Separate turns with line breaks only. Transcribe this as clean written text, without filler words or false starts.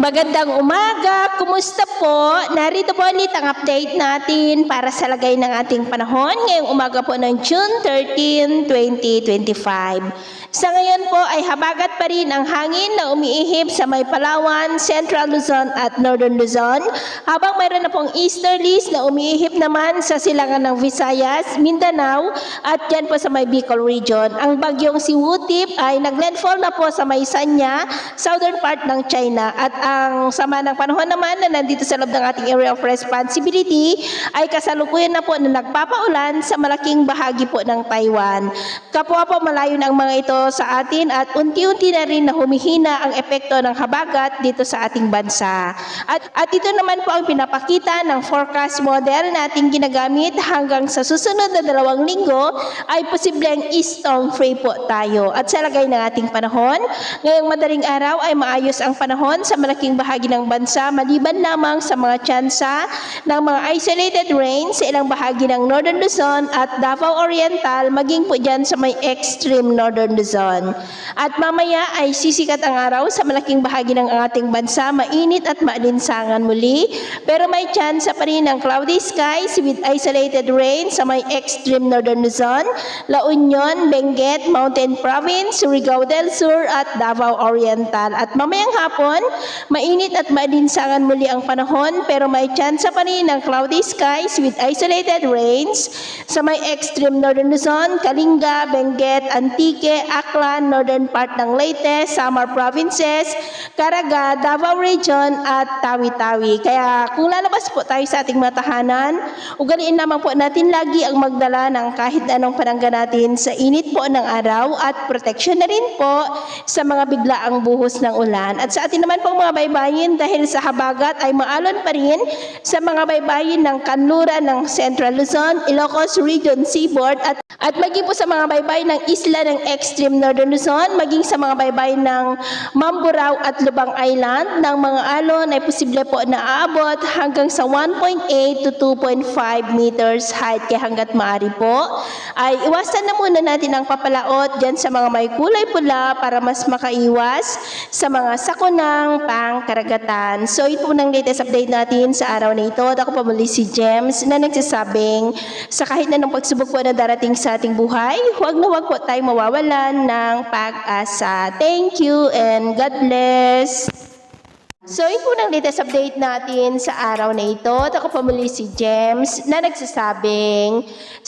Magandang umaga! Kumusta po? Narito po ulit ang update natin para sa lagay ng ating panahon ngayong umaga po ng June 13, 2025. Sa ngayon po ay habagat pa rin ang hangin na umiihip sa may Palawan, Central Luzon at Northern Luzon, habang mayroon na pong easterlies na umiihip naman sa silangan ng Visayas, Mindanao at dyan po sa may Bicol region. Ang bagyong si Wutip ay naglandfall na po sa may Sanya, southern part ng China, at ang sama ng panahon naman na nandito sa loob ng ating area of responsibility ay kasalukuyan na po na nagpapaulan sa malaking bahagi po ng Taiwan. Kapwa po malayo na ang mga ito sa atin at unti-unti na rin na humihina ang epekto ng habagat dito sa ating bansa. At ito naman po ang pinapakita ng forecast model na ating ginagamit hanggang sa susunod na 2 linggo ay posibleng storm free po tayo. At sa lagay ng ating panahon, ngayong madaling araw ay maayos ang panahon sa malaking bahagi ng bansa maliban lamang sa mga tsansa ng mga isolated rain sa ilang bahagi ng Northern Luzon at Davao Oriental, maging po dyan sa may extreme Northern Luzon. At mamaya ay sisikat ang araw sa malaking bahagi ng ating bansa, mainit at maalinsangan muli, pero may tsansa pa rin ng cloudy skies with isolated rain sa may extreme Northern Luzon, La Union, Benguet, Mountain Province, Surigao del Sur at Davao Oriental. At mamayang hapon, mainit at maalinsangan muli ang panahon, pero may tsansa pa rin ng cloudy skies with isolated rains sa may extreme Northern Luzon, Kalinga, Benguet, Antique, Aklan, northern part ng Leyte, Samar Provinces, Caraga, Davao Region at Tawi-Tawi. Kaya kung lalabas po tayo sa ating mga tahanan, ugaliin naman po natin lagi ang magdala ng kahit anong panangga natin sa init po ng araw at proteksyon na rin po sa mga biglaang buhos ng ulan. At sa atin naman pong mga baybayin, dahil sa habagat ay maalon pa rin sa mga baybayin ng kanluran ng Central Luzon, Ilocos Region Seaboard at maging po sa mga baybayin ng isla ng extreme Northern Luzon, maging sa mga baybayin ng Mamburao at Lubang Island, ng mga alon ay posible po na aabot hanggang sa 1.8 to 2.5 meters height. Kaya hanggat maaari po ay iwasan na muna natin ang papalaot dyan sa mga may kulay pula para mas makaiwas sa mga sakunang pangkaragatan. So ito po ng latest update natin sa araw na ito. At ako pa muli si James na nagsasabing sa kahit na ng pagsubok po na darating sa ating buhay, huwag na huwag po tayong mawawalan ng pag-asa. Thank you and God bless. So ito po ng latest update natin sa araw na ito. At ako pa muli si James na nagsasabing